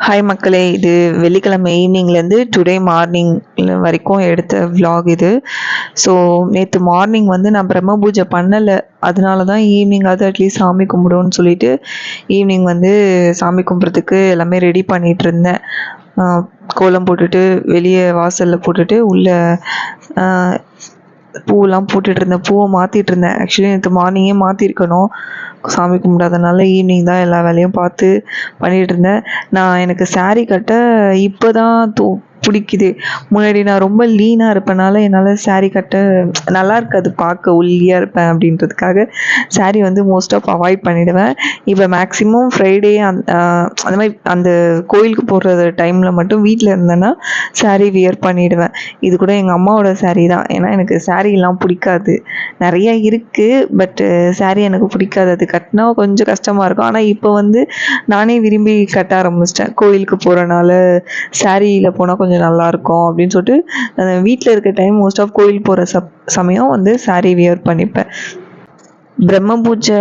Hi மக்களே, இது வெள்ளிக்கிழமை ஈவினிங்லேருந்து டுடே மார்னிங் வரைக்கும் எடுத்த vlog இது. ஸோ நேற்று மார்னிங் வந்து நான் பிரம்ம பூஜை பண்ணலை, அதனால தான் ஈவினிங்காவது அட்லீஸ்ட் சாமி கும்பிடுவோன்னு சொல்லிட்டு ஈவினிங் வந்து சாமி கும்பிட்றதுக்கு எல்லாமே ரெடி பண்ணிகிட்டு இருந்தேன். கோலம் போட்டுட்டு வெளியே வாசலில் போட்டுட்டு உள்ளே பூவெல்லாம் போட்டுட்டு இருந்தேன். பூவை மாற்றிட்டு இருந்தேன். ஆக்சுவலி நேற்று மார்னிங்கே மாற்றிருக்கணும், சாமி கும்பிடாதனால ஈவினிங் தான் எல்லா வேலையும் பார்த்து பண்ணிகிட்டு இருந்தேன். எனக்கு saree கட்ட இப்போ தான் பிடிக்குது. முன்னாடி நான் ரொம்ப லீனாக இருப்பனால என்னால் saree கட்ட நல்லா இருக்காது, பார்க்க ஒல்லியாக இருப்பேன் அப்படின்றதுக்காக saree வந்து மோஸ்ட் ஆஃப் அவாய்ட் பண்ணிவிடுவேன். இப்போ மேக்ஸிமம் ஃப்ரைடே அந்த மாதிரி அந்த கோயிலுக்கு போடுற டைமில் மட்டும் வீட்டில் இருந்தேன்னா saree வியர் பண்ணிவிடுவேன். இது கூட எங்கள் அம்மாவோட saree தான். ஏன்னா எனக்கு சாரீலாம் பிடிக்காது, நிறையா இருக்குது, பட்டு saree எனக்கு பிடிக்காது. அது கட்டினா கொஞ்சம் கஷ்டமாக இருக்கும். ஆனால் இப்போ வந்து நானே விரும்பி கட்ட ஆரம்பிச்சிட்டேன். கோயிலுக்கு போகிறனால சாரியில் போனால் கொஞ்சம் நல்லாயிருக்கும் அப்படின்னு சொல்லிட்டு வீட்டில் இருக்க டைம் மோஸ்ட் ஆஃப் கோயில் போகிற சமயம் வந்து saree வியர் பண்ணிப்பேன். பிரம்ம பூஜை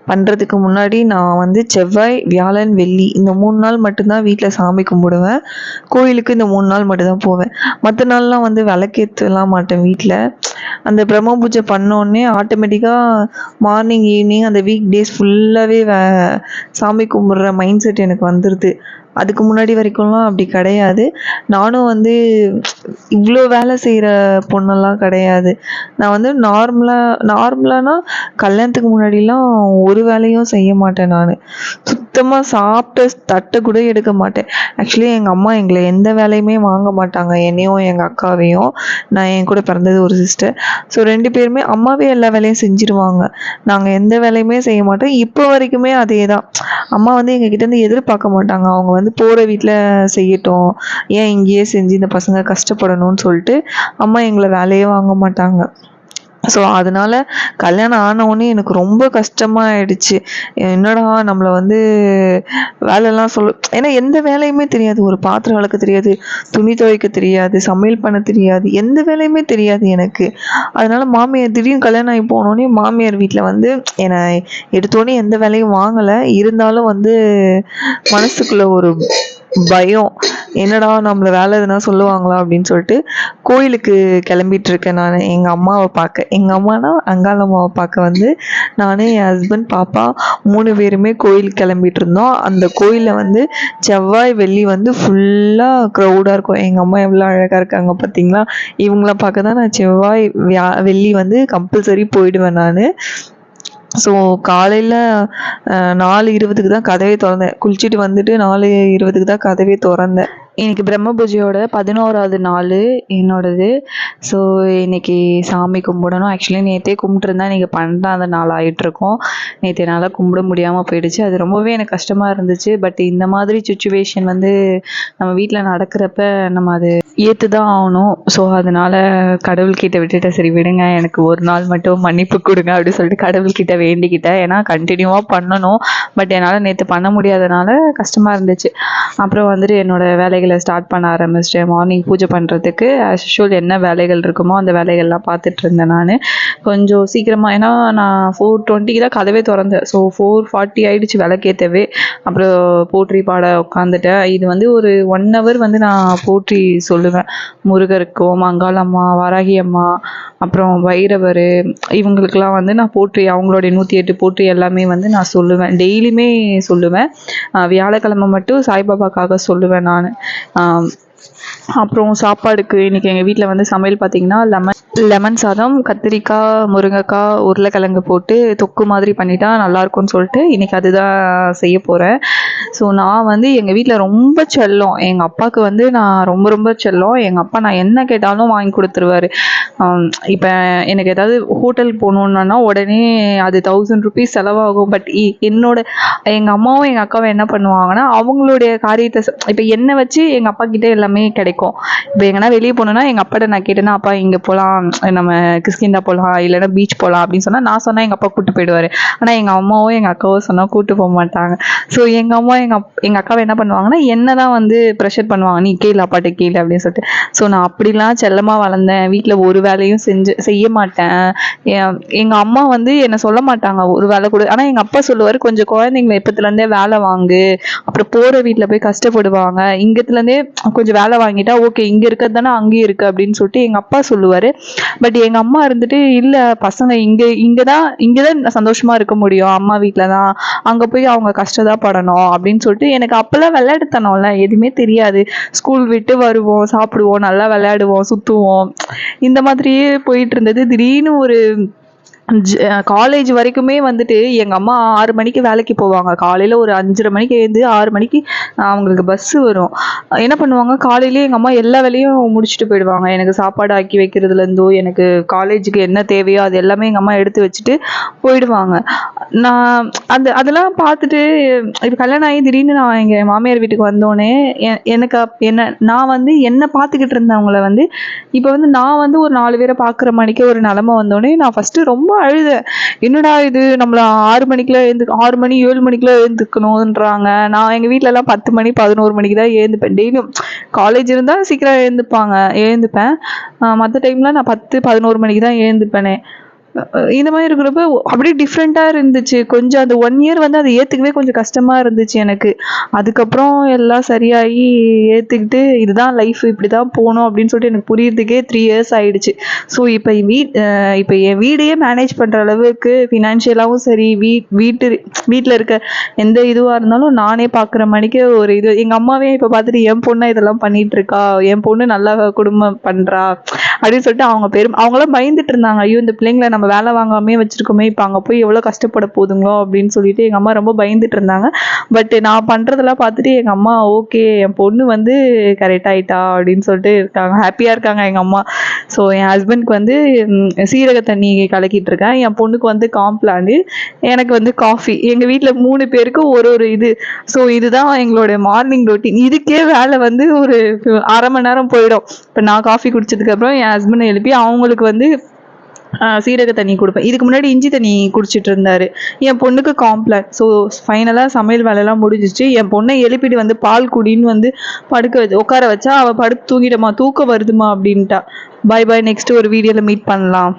பண்ணுறதுக்கு முன்னாடி நான் வந்து செவ்வாய், வியாழன், வெள்ளி இந்த 3 நாள் மட்டும்தான் வீட்டில் சாமி கும்பிடுவேன். கோயிலுக்கு இந்த 3 நாள் மட்டும்தான் போவேன். மற்ற நாள்லாம் வந்து விளக்கேற்றலாம் மாட்டேன் வீட்டில். அந்த பிரம்ம பூஜை பண்ணோடனே ஆட்டோமேட்டிக்காக மார்னிங் ஈவினிங் அந்த வீக் டேஸ் ஃபுல்லாகவே சாமி கும்பிட்ற மைண்ட் செட் எனக்கு வந்துடுது. அதுக்கு முன்னாடி வரைக்கும்லாம் அப்படி கிடையாது. நானும் வந்து இவ்வளோ வேலை செய்கிற பொண்ணெல்லாம் கிடையாது. நான் வந்து நார்மலானா கல்யாணத்துக்கு முன்னாடிலாம் ஒரு வேலையும் செய்ய மாட்டேன். நான் சுத்தமாக சாப்பிட்ட தட்டை கூட எடுக்க மாட்டேன். ஆக்சுவலி எங்கள் அம்மா எங்களை எந்த வேலையுமே வாங்க மாட்டாங்க, என்னையும் எங்கள் அக்காவையும். நான் என் கூட பிறந்தது ஒரு சிஸ்டர். ஸோ 2 பேருமே அம்மாவே எல்லா வேலையும் செஞ்சுருவாங்க. நாங்கள் எந்த வேலையுமே செய்ய மாட்டோம். இப்போ வரைக்குமே அதே தான். அம்மா வந்து எங்ககிட்டேருந்து எதிர்பார்க்க மாட்டாங்க, அவங்க வந்து போகிற வீட்டில் செய்யட்டும், ஏன் இங்கேயே செஞ்சு இந்த பசங்க கஷ்டப்படணும்னு சொல்லிட்டு அம்மா எங்களை வேலையே வாங்க மாட்டாங்க. ஸோ அதனால் கல்யாணம் ஆனவுடனே எனக்கு ரொம்ப கஷ்டமாயிடுச்சு. என்னடா நம்மளை வந்து வேலைலாம் ஏன்னா எந்த வேலையுமே தெரியாது. ஒரு பாத்திரம் விளக்க தெரியாது, துணி துவைக்க தெரியாது, சமையல் பண்ண தெரியாது, எந்த வேலையுமே தெரியாது எனக்கு. அதனால் மாமியார் திடீர்னு கல்யாணம் ஆகி போனோடனே மாமியார் வீட்டில் வந்து என்னை எடுத்தோடனே எந்த வேலையும் வாங்கலை. இருந்தாலும் வந்து மனசுக்குள்ளே ஒரு பயம், என்னடா நம்மளை வேலை எதுனா சொல்லுவாங்களா அப்படின்னு சொல்லிட்டு கோயிலுக்கு கிளம்பிட்டு இருக்கேன் நான் எங்கள் அம்மாவை பார்க்க. எங்கள் அம்மானா அங்காள அம்மாவை பார்க்க வந்து நான், என் ஹஸ்பண்ட், பாப்பா 3 பேருமே கோயிலுக்கு கிளம்பிட்டு இருந்தோம். அந்த கோயிலில் வந்து செவ்வாய், வெள்ளி வந்து ஃபுல்லாக க்ரௌடாக இருக்கும். எங்கள் அம்மா எவ்வளோ அழகாக இருக்காங்க பார்த்தீங்களா. இவங்கள பார்க்க தான் நான் செவ்வாய், வெள்ளி வந்து கம்பல்சரி போயிடுவேன் நான். ஸோ காலையில் 4:20க்கு தான் கதவே திறந்தேன். குளிச்சுட்டு வந்துட்டு 4:20க்கு தான் கதவே திறந்தேன். இன்றைக்கி பிரம்ம பூஜையோட 11வது நாள் என்னோடது. ஸோ இன்றைக்கி சாமி கும்பிடணும். ஆக்சுவலி நேற்றே கும்பிட்டுருந்தேன், இன்றைக்கி 12வது நாள் ஆகிட்டுருக்கோம். நேற்று என்னால் கும்பிட முடியாமல் போயிடுச்சு. அது ரொம்பவே எனக்கு கஷ்டமாக இருந்துச்சு. பட் இந்த மாதிரி சுச்சுவேஷன் வந்து நம்ம வீட்டில் நடக்கிறப்ப நம்ம அது ஏற்று தான் ஆகணும். ஸோ அதனால் கடவுள்கிட்ட விட்டுட்டேன். சரி விடுங்க, எனக்கு ஒரு நாள் மட்டும் மன்னிப்பு கொடுங்க அப்படின்னு சொல்லிட்டு கடவுள்கிட்ட வேண்டிக்கிட்டேன். ஏன்னா கண்டினியூவாக பண்ணணும், பட் என்னால் நேற்று பண்ண முடியாதனால கஷ்டமாக இருந்துச்சு. அப்புறம் வந்துட்டு என்னோடய வேலைகளை ஸ்டார்ட் பண்ண ஆரம்பிச்சிட்டேன். மார்னிங் பூஜை பண்ணுறதுக்கு ஆஸ் யூஷுவல் என்ன வேலைகள் இருக்குமோ அந்த வேலைகள்லாம் பார்த்துட்டு இருந்தேன் நான் கொஞ்சம் சீக்கிரமாக. ஏன்னா நான் 4:20க்கு தான் கதவே திறந்தேன். ஸோ 4:40 ஆகிடுச்சு விளக்கேற்றவே. அப்புறம் போற்றி பாட உட்காந்துட்டேன். இது வந்து ஒரு 1 hour வந்து நான் போற்றி சொல்லுவேன். முருகருக்கும், அங்காளம்மா, வாராகி அம்மா, அப்புறம் வைரவர், இவங்களுக்கெல்லாம் வந்து நான் போற்றி, அவங்களுடைய 108 போற்றி எல்லாமே வந்து நான் சொல்லுவேன். டெய்லியுமே சொல்லுவேன். வியாழக்கிழமை மட்டும் சாய்பாபாக்காக சொல்லுவேன் நான். அப்புறம் சாப்பாடுக்கு இன்றைக்கி எங்கள் வீட்டில் வந்து சமையல் பார்த்திங்கன்னா லெமன் சாதம், கத்திரிக்காய், முருங்கைக்காய், உருளைக்கிழங்கு போட்டு தொக்கு மாதிரி பண்ணிட்டா நல்லாயிருக்கும்னு சொல்லிட்டு இன்றைக்கி அதுதான் செய்ய போகிறேன். ஸோ நான் வந்து எங்கள் வீட்டில் ரொம்ப செல்லம். எங்கள் அப்பாவுக்கு வந்து நான் ரொம்ப ரொம்ப செல்லம். எங்கள் அப்பா நான் என்ன கேட்டாலும் வாங்கி கொடுத்துருவாரு. இப்போ எனக்கு ஏதாவது ஹோட்டல் போகணுன்னா உடனே அது 1000 rupees செலவாகும். பட் எங்கள் அம்மாவும் எங்கள் அக்காவும் என்ன பண்ணுவாங்கன்னா, அவங்களுடைய காரியத்தை இப்போ என்னை வச்சு எங்கள் அப்பா கிட்டே எல்லாமே கிடைக்கும். இப்போ எங்கன்னா வெளியே போனோன்னா எங்கள் அப்பாட்ட நான் கேட்டேன்னா, அப்பா இங்கே போகலாம், நம்ம கிஷ்கிந்தா போகலாம், இல்லைன்னா பீச் போகலாம் அப்படின்னு சொன்னால், நான் சொன்னால் எங்கள் அப்பா கூப்பிட்டு போயிடுவார். ஆனால் எங்கள் அம்மாவும் எங்கள் அக்காவும் சொன்னால் கூப்பிட்டு போக மாட்டாங்க. ஸோ எங்கள் அம்மா எங்கள் அக்காவை என்ன பண்ணுவாங்கன்னா என்ன தான் வந்து ப்ரெஷர் பண்ணுவாங்க, நீ கேளு அப்பாட்ட கேளு அப்படின்னு சொல்லிட்டு. ஸோ நான் அப்படிலாம் செல்லமாக வளர்ந்தேன். வீட்டில் ஒரு வேலையும் செய்ய மாட்டேன். எங்கள் அம்மா வந்து என்னை சொல்ல மாட்டாங்க ஒரு வேலை கூட. ஆனால் எங்கள் அப்பா சொல்லுவார், கொஞ்சம் குழந்தைங்களை எப்பத்துலேருந்தே வேலை வாங்கு, அப்புறம் போகிற வீட்டில் போய் கஷ்டப்படுவாங்க, இங்கத்துலேருந்தே கொஞ்சம் வேலை வாங்கிட்டா ஓகே, இங்கே இருக்கிறது தானே அங்கேயும் இருக்குது அப்படின்னு சொல்லிட்டு எங்கள் அப்பா சொல்லுவார். பட் எங்கள் அம்மா இருந்துட்டு இல்லை, பசங்க இங்கே தான் சந்தோஷமாக இருக்க முடியும், அம்மா வீட்டில் தான், அங்கே போய் அவங்க கஷ்டம் படணும் அப்படின்னு சொல்லிட்டு. எனக்கு அப்போல்லாம் விளையாட்டுத்தனம்ல எதுவுமே தெரியாது. ஸ்கூல் விட்டு வருவோம், சாப்பிடுவோம், நல்லா விளையாடுவோம், சுற்றுவோம், இந்த மாதிரியே போயிட்டு இருந்தது. திடீர்னு ஒரு காலேஜ் வரைக்குமே வந்துட்டு எங்கள் அம்மா 6 மணிக்கு வேலைக்கு போவாங்க. காலையில் ஒரு 5:30 மணிக்கு எழுந்து 6 மணிக்கு அவங்களுக்கு பஸ்ஸு வரும். என்ன பண்ணுவாங்க, காலையிலேயே எங்கள் அம்மா எல்லா வேலையும் முடிச்சுட்டு போயிடுவாங்க. எனக்கு சாப்பாடு ஆக்கி வைக்கிறதுலேருந்தோ, எனக்கு காலேஜுக்கு என்ன தேவையோ அது எல்லாமே எங்கள் அம்மா எடுத்து வச்சுட்டு போயிடுவாங்க. நான் அதெல்லாம் பார்த்துட்டு இப்போ கல்யாணம் ஆகி திடீர்னு நான் எங்கள் மாமியார் வீட்டுக்கு வந்தோடனே எனக்கு நான் வந்து என்னை பார்த்துக்கிட்டு இருந்தவங்கள வந்து இப்போ வந்து நான் வந்து ஒரு 4 பேரை பார்க்குற மணிக்கு ஒரு நிலமை வந்தோடனே நான் ஃபஸ்ட்டு ரொம்ப அழுதேன். என்னடா இது, நம்மள 6 மணிக்கெல்லாம் 6 மணி 7 மணிக்கெல்லாம் எழுந்துக்கணுன்றாங்க. நான் எங்கள் வீட்டிலலாம் 10 மணி 11 மணிக்கு தான் எழுந்துப்பேன். டெய்லியும் காலேஜ் இருந்தால் சீக்கிரம் எழுந்துப்பேன். மற்ற டைம்லாம் நான் 10 11 மணிக்கு தான் எழுந்துப்பேனே. இந்த மாதிரி இருக்கிறப்ப அப்படியே டிஃப்ரெண்ட்டாக இருந்துச்சு. கொஞ்சம் அந்த 1 இயர் வந்து அதை ஏற்றுக்கவே கொஞ்சம் கஷ்டமாக இருந்துச்சு எனக்கு. அதுக்கப்புறம் எல்லாம் சரியாகி ஏற்றுக்கிட்டு இதுதான் லைஃப், இப்படி தான் போகணும் அப்படின்னு சொல்லிட்டு எனக்கு புரியறதுக்கே 3 இயர்ஸ் ஆயிடுச்சு. ஸோ இப்போ என் வீடையே மேனேஜ் பண்ணுற அளவுக்கு ஃபினான்ஷியலாகவும் சரி, வீட்டில் இருக்க எந்த இதுவாக இருந்தாலும் நானே பார்க்குற மணிக்கு ஒரு இது. எங்கள் அம்மாவே இப்போ பார்த்துட்டு என் பொண்ணை இதெல்லாம் பண்ணிட்டு இருக்கா, என் பொண்ணு நல்லா குடும்பம் பண்ணுறா அப்படின்னு சொல்லிட்டு அவங்களாம் பயந்துட்டு இருந்தாங்க. ஐயோ, இந்த பிள்ளைங்களை நம்ம வேலை வாங்காமே வச்சிருக்கோமே, இப்போ அங்கே போய் எவ்வளோ கஷ்டப்பட போதுங்களோ அப்படின்னு சொல்லிட்டு எங்கள் அம்மா ரொம்ப பயந்துட்டு இருந்தாங்க. பட் நான் பண்ணுறதெல்லாம் பார்த்துட்டு எங்கள் அம்மா ஓகே, என் பொண்ணு வந்து கரெக்ட் ஆயிட்டா அப்படின்னு சொல்லிட்டு இருக்காங்க, ஹாப்பியாக இருக்காங்க எங்கள் அம்மா. ஸோ என் ஹஸ்பண்ட்க்கு வந்து சீரக தண்ணி கலக்கிட்டு இருக்கேன், என் பொண்ணுக்கு வந்து காம்ப்ளாண்டு, எனக்கு வந்து காஃபி. எங்கள் வீட்டில் 3 பேருக்கு ஒரு இது. ஸோ இதுதான் எங்களோட மார்னிங் ரொட்டீன். இதுக்கே வேலை வந்து ஒரு 1/2 மணி நேரம் போயிடும். இப்போ நான் காஃபி குடிச்சதுக்கப்புறம் என் ஹஸ்பண்டை எழுப்பி அவங்களுக்கு வந்து சீரக தண்ணி கொடுப்பேன். இதுக்கு முன்னாடி இஞ்சி தண்ணி குடிச்சிட்டு இருந்தாரு. என் பொண்ணுக்கு காம்ப்ளான். ஸோ ஃபைனலாக சமையல் வேலைலாம் முடிஞ்சிச்சு. என் பொண்ணை எழுப்பிட்டு வந்து பால் குடின்னு வந்து உட்கார வச்சா அவள் படுத்து தூங்கிட்டமா, தூக்கம் வருதுமா அப்படின்ட்டா. பாய் பாய், நெக்ஸ்ட் ஒரு வீடியோவில் மீட் பண்ணலாம்.